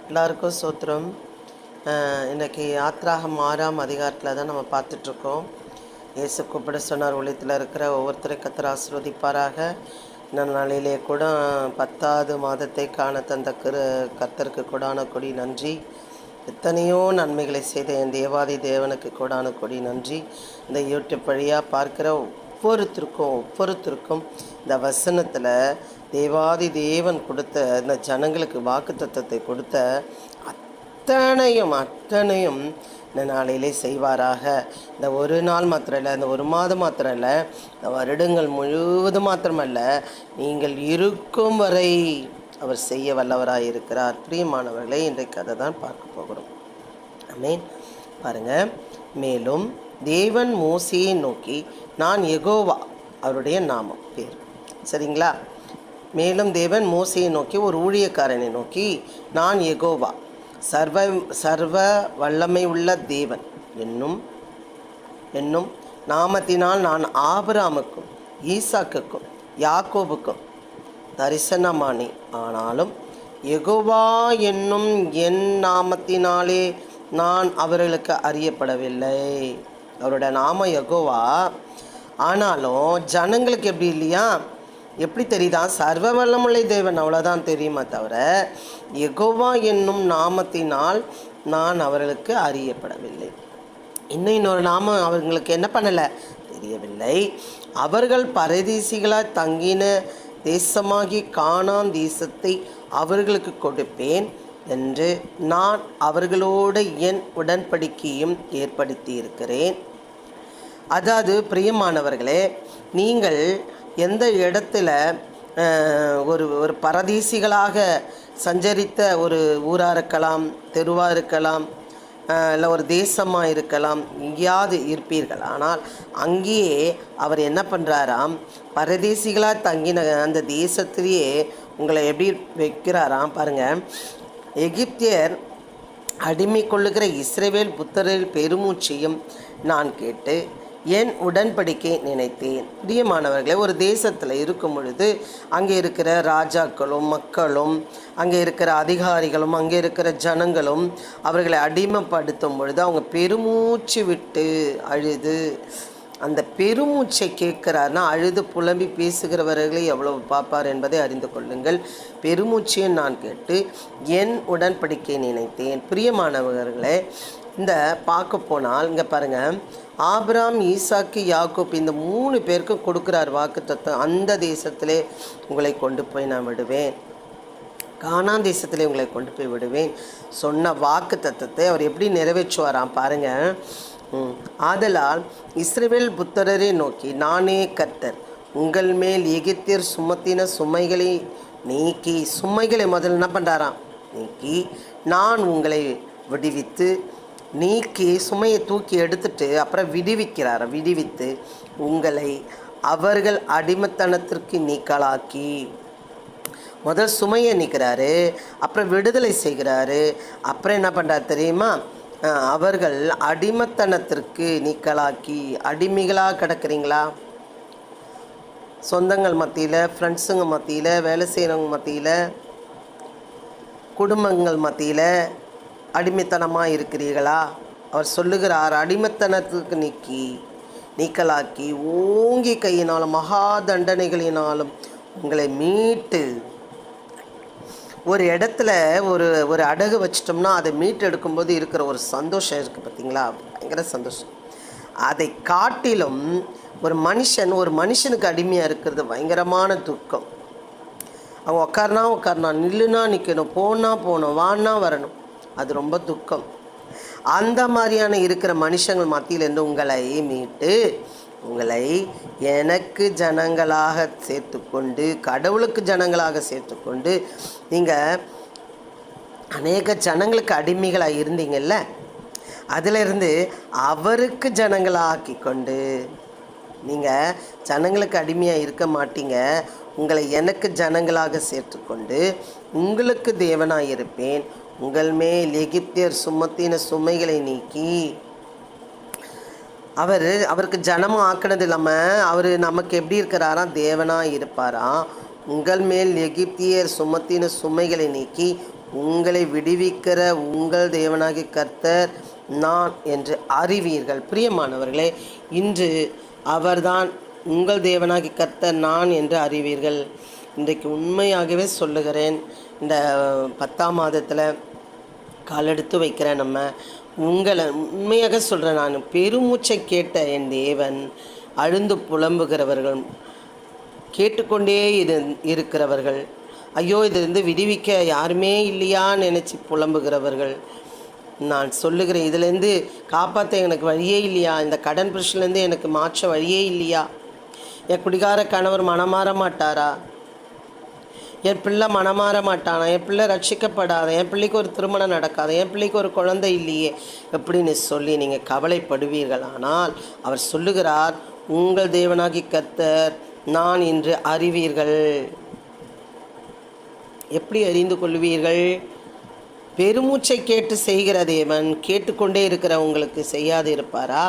எல்லாருக்கும் சோத்திரம். இன்றைக்கி யாத்ராகம் 6ஆம் அதிகாரத்தில் தான் நம்ம பார்த்துட்ருக்கோம். இயேசு கூப்பிட சொன்னார், ஊழியத்தில் இருக்கிற ஒவ்வொருத்தரை கர்த்தர் ஆசீர்வதிப்பாராக. இந்த நாளிலே கூட 10வது மாதத்தை காண தந்த கர்த்தருக்கு கொடான கொடி நன்றி. எத்தனையோ நன்மைகளை செய்த என் தேவாதி தேவனுக்கு கொடான கொடி நன்றி. இந்த யூடியூப் வழியாக பார்க்குற ஒவ்வொருத்தருக்கும் இந்த வசனத்தில் தேவாதி தேவன் கொடுத்த இந்த ஜனங்களுக்கு வாக்கு தத்தத்தை கொடுத்த அத்தனையும் இந்த நாளிலே செய்வாராக. இந்த ஒரு நாள் மாத்திரம் இல்லை, இந்த ஒரு மாதம் மாத்திரம் இல்லை, இந்த வருடங்கள் முழுவதும் மாத்திரமல்ல, நீங்கள் இருக்கும் வரை அவர் செய்ய வல்லவராக இருக்கிறார். பிரியமானவர்களே, இன்றைக்கு அதை தான் பார்க்க போகிறோம். ஆமென். பாருங்கள், மேலும் தேவன் மோசேயை நோக்கி, நான் யெகோவா, அவருடைய நாமம் பேர், சரிங்களா? மேலும் தேவன் மோசேயை நோக்கி, ஒரு ஊழியக்காரனை நோக்கி, நான் யெகோவா, சர்வ வல்லமை உள்ள தேவன் என்னும் நாமத்தினால் நான் ஆபிரகாமுக்கும் ஈசாக்குக்கும் யாக்கோபுக்கும் தரிசனமானி, ஆனாலும் யெகோவா என்னும் என் நாமத்தினாலே நான் அவர்களுக்கு அறியப்படவில்லை. அவரோட நாமம் யெகோவா, ஆனாலும் ஜனங்களுக்கு எப்படி இல்லையா, எப்படி தெரியுதா? சர்வ வல்லமுள்ள தேவன், அவ்வளோதான் தெரியுமா தவிர யெகோவா என்னும் நாமத்தினால் நான் அவர்களுக்கு அறியப்படவில்லை. இன்னொரு நாமம் அவர்களுக்கு என்ன பண்ணலை, தெரியவில்லை. அவர்கள் பரதேசிகளாய் தங்கின தேசமாகி கானான் தேசத்தை அவர்களுக்கு கொடுப்பேன் என்று நான் அவர்களோடு என் உடன்படிக்கையும் ஏற்படுத்தி இருக்கிறேன். அதாவது பிரியமானவர்களே, நீங்கள் எந்த இடத்துல ஒரு பரதேசிகளாக சஞ்சரித்த ஒரு ஊராக இருக்கலாம், தெருவாக இருக்கலாம், இல்லை ஒரு தேசமாக இருக்கலாம், எங்கேயாவது இருப்பீர்கள். ஆனால் அங்கேயே அவர் என்ன பண்ணுறாராம், பரதேசிகளாக தங்கின அந்த தேசத்திலேயே உங்களை எப்படி வைக்கிறாராம் பாருங்கள். எகிப்தியர் அடிமை கொள்ளுகிற இஸ்ரவேல் புத்திரரில் பெருமூச்சையும் நான் கேட்டு என் உடன்படிக்கை நினைத்தேன். பிரியமானவர்களே, ஒரு தேசத்தில் இருக்கும் பொழுது அங்கே இருக்கிற ராஜாக்களும் மக்களும் அங்கே இருக்கிற அதிகாரிகளும் அங்கே இருக்கிற ஜனங்களும் அவர்களை அடிமைப்படுத்தும் பொழுது அவங்க பெருமூச்சு விட்டு அழுது, அந்த பெருமூச்சை கேட்கிறார்னா அழுது புலம்பி பேசுகிறவர்களை எவ்வளவு பார்ப்பார் என்பதை அறிந்து கொள்ளுங்கள். பெருமூச்சையை நான் கேட்டு என் உடன்படிக்கை நினைத்தேன். பிரியமானவர்களே, இந்த பார்க்க போனால் இங்கே பாருங்கள், ஆபிரகாம், ஈசாக்கு, யாக்கோப் இந்த 3 பேருக்கும் கொடுக்குறார் வாக்கு தத்துவம். அந்த தேசத்திலே உங்களை கொண்டு போய் நான் விடுவேன், கானான் தேசத்திலே உங்களை கொண்டு போய் விடுவேன் சொன்ன வாக்கு தத்துவத்தை அவர் எப்படி நிறைவேற்றுவாராம் பாருங்கள். ஆதலால் இஸ்ரவேல் புத்திரரை நோக்கி, நானே கர்த்தர், உங்கள் மேல் எகிப்தியர் சுமத்தின சுமைகளை நீக்கி, சுமைகளை முதல்ல என்ன பண்ணுறாராம், நீக்கி நான் உங்களை விடுவித்து, நீக்கி சுமையை தூக்கி எடுத்துட்டு அப்புறம் விடுவித்து உங்களை அவர்கள் அடிமைத்தனத்திற்கு நீக்கலாக்கி, முதல் சுமையை நீக்கிறாரு, அப்புறம் விடுதலை செய்கிறாரு, அப்புறம் என்ன பண்ணுறாரு தெரியுமா, அவர்கள் அடிமைத்தனத்திற்கு நீக்கலாக்கி. அடிமைகளாக கிடக்கிறீங்களா? சொந்தங்கள் மத்தியில், ஃப்ரெண்ட்ஸுங்க மத்தியில், வேலை செய்கிறவங்க மத்தியில், குடும்பங்கள் மத்தியில் அடிமைத்தனமாக இருக்கிறீர்களா? அவர் சொல்லுகிறார், அடிமைத்தனத்துக்கு நீக்கலாக்கி ஓங்கி கையினாலும் மகா தண்டனைகளினாலும் உங்களை மீட்டு. ஒரு இடத்துல ஒரு அடகு வச்சிட்டோம்னா அதை மீட்டு எடுக்கும்போது இருக்கிற ஒரு சந்தோஷம் இருக்குது பார்த்தீங்களா, பயங்கர சந்தோஷம். அதை காட்டிலும் ஒரு மனுஷனுக்கு அடிமையாக இருக்கிறது பயங்கரமான துக்கம். அவங்க உட்காருனா நில்லுனா நிற்கணும், போகணும், வான்னா வரணும், அது ரொம்ப துக்கம். அந்த மாதிரியான இருக்கிற மனுஷங்கள் மத்தியிலேருந்து உங்களை மீட்டு உங்களை எனக்கு ஜனங்களாக சேர்த்துக்கொண்டு, கடவுளுக்கு ஜனங்களாக சேர்த்துக்கொண்டு, நீங்கள் அநேக ஜனங்களுக்கு அடிமைகளாக இருந்தீங்கல்ல, அதிலிருந்து அவருக்கு ஜனங்களாக்கி கொண்டு, நீங்கள் ஜனங்களுக்கு அடிமையாக இருக்க மாட்டீங்க, உங்களை எனக்கு ஜனங்களாக சேர்த்துக்கொண்டு உங்களுக்கு தேவனாக இருப்பேன். உங்கள் மேல் எகிப்தியர் சுமத்தின சுமைகளை நீக்கி, அவருக்கு ஜனமும் ஆக்கினது இல்லாமல் அவர் நமக்கு எப்படி இருக்கிறாராம், தேவனாக இருப்பாராம். உங்கள் மேல் எகிப்தியர் சுமத்தின சுமைகளை நீக்கி உங்களை விடுவிக்கிற உங்கள் தேவனாகிய கர்த்தர் நான் என்று அறிவீர்கள். பிரியமானவர்களே, இன்று அவர்தான் உங்கள் தேவனாகிய கர்த்தர் நான் என்று அறிவீர்கள். இன்றைக்கு உண்மையாகவே சொல்லுகிறேன், இந்த 10ஆம் மாதத்தில் காலெடுத்து வைக்கிறேன். நம்ம உங்களை உண்மையாக சொல்கிறேன், நான் பெருமூச்சை கேட்ட என் தேவன், அழுந்து புலம்புகிறவர்கள், கேட்டுக்கொண்டே இருக்கிறவர்கள், ஐயோ இதிலிருந்து விடுவிக்க யாருமே இல்லையான்னு நினச்சி புலம்புகிறவர்கள், நான் சொல்லுகிறேன், இதிலேருந்து காப்பாற்ற எனக்கு வழியே இல்லையா, இந்த கடன் பிரச்சனைலேருந்து எனக்கு மாற்ற வழியே இல்லையா, என் குடிகார கணவர் மனமாற மாட்டாரா, என் பிள்ளை மனமாற மாட்டானா, என் பிள்ளை ரட்சிக்கப்படாத, என் பிள்ளைக்கு ஒரு திருமணம் நடக்காத, என் பிள்ளைக்கு ஒரு குழந்தை இல்லையே எப்படின்னு சொல்லி நீங்கள் கவலைப்படுவீர்கள். ஆனால் அவர் சொல்லுகிறார், உங்கள் தேவனாகி கர்த்தர் நான் என்று அறிவீர்கள். எப்படி அறிந்து கொள்வீர்கள்? பெருமூச்சை கேட்டு செய்கிற தேவன் கேட்டுக்கொண்டே இருக்கிற உங்களுக்கு செய்யாது இருப்பாரா?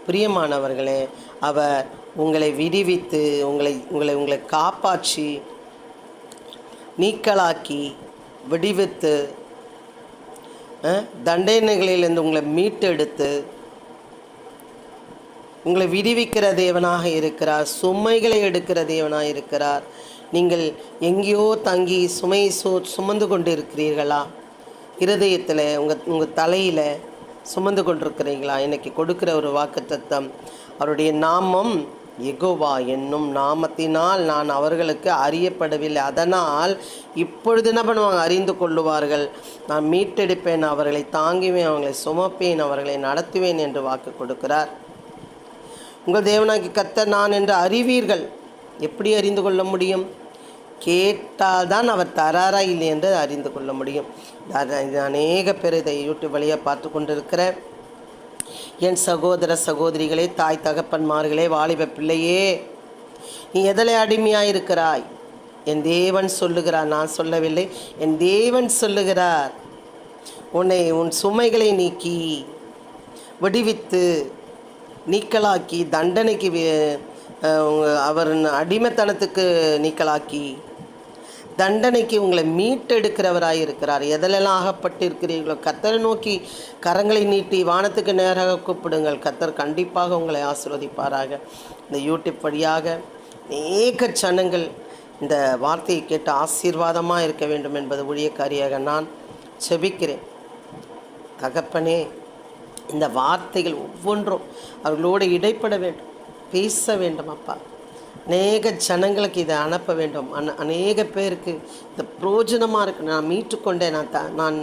பிரியமானவர்களே, அவர் உங்களை விடுவித்து உங்களை காப்பாற்றி நீக்கலாக்கி விடுவித்து தண்டனைகளிலிருந்து உங்களை மீட்டெடுத்து உங்களை விடுவிக்கிற தேவனாக இருக்கிறார். சுமைகளை எடுக்கிற தேவனாக இருக்கிறார். நீங்கள் எங்கேயோ தங்கி சுமையை சுமந்து கொண்டு இருக்கிறீர்களா? இருதயத்தில் உங்கள் தலையில் சுமந்து கொண்டிருக்கிறீங்களா? இன்னைக்கு கொடுக்குற ஒரு வாக்குத்தத்தம், அவருடைய நாமம் யெகோவா என்னும் நாமத்தினால் நான் அவர்களுக்கு அறியப்படவில்லை, அதனால் இப்பொழுது என்ன பண்ணுவாங்க? அறிந்து கொள்ளுவார்கள். நான் மீட்டெடுப்பேன், அவர்களை தாங்குவேன், அவர்களை சுமப்பேன், அவர்களை நடத்துவேன் என்று வாக்கு கொடுக்கிறார். உங்கள் தேவனாகி கர்த்தர் நான் என்று அறிவீர்கள். எப்படி அறிந்து கொள்ள முடியும்? கேட்டால் தான் அவர் தராரா இல்லை என்று அறிந்து கொள்ள முடியும். அநேக பேர் இதை யூடியூப் வழியாக பார்த்து கொண்டிருக்கிற என் சகோதர சகோதரிகளே, தாய் தகப்பன்மார்களே, வாலிப பிள்ளையே, நீ எதில் அடிமையாக இருக்கிறாய்? என் தேவன் சொல்லுகிறார், நான் சொல்லவில்லை, என் தேவன் சொல்லுகிறார், உன் சுமைகளை நீக்கி விடுவித்து நீக்கலாக்கி தண்டனைக்கு அவர் அடிமைத்தனத்துக்கு நீக்கலாக்கி தண்டனைக்கு உங்களை மீட்டெடுக்கிறவராய் இருக்கிறார். எதிலெல்லாம் ஆகப்பட்டு இருக்கிறீர்களோ கர்த்தரை நோக்கி கரங்களை நீட்டி வானத்துக்கு நேராக கூப்பிடுங்கள். கர்த்தர் கண்டிப்பாக உங்களை ஆசீர்வதிப்பாராக. இந்த யூடியூப் வழியாக அநேக ஜனங்கள் இந்த வார்த்தையை கேட்டு ஆசீர்வாதமாக இருக்க வேண்டும் என்பது ஊழியக்காரியாக நான் செபிக்கிறேன். தகப்பனே, இந்த வார்த்தைகள் ஒவ்வொன்றும் அவர்களோடு இடைப்பட வேண்டும், பேச வேண்டும். அப்பா, அநேக ஜனங்களுக்கு இதை அனுப்ப வேண்டும். அநேக பேருக்கு இந்த பிரயோஜனமாக இருக்கு. நான் மீட்டுக்கொண்டேன், நான்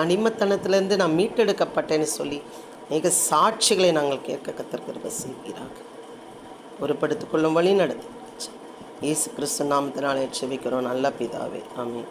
அடிமத்தனத்திலேருந்து நான் மீட்டெடுக்கப்பட்டேன்னு சொல்லி அநேக சாட்சிகளை நாங்கள் கேட்க கர்த்தர் கிருபை செய்கிறாங்க. பொறுப்படுத்திக் கொள்ளும் வழி நடத்து இயேசு கிறிஸ்து நாமத்தினாலே செபிக்கிறோம் நல்ல பிதாவே, ஆமென்.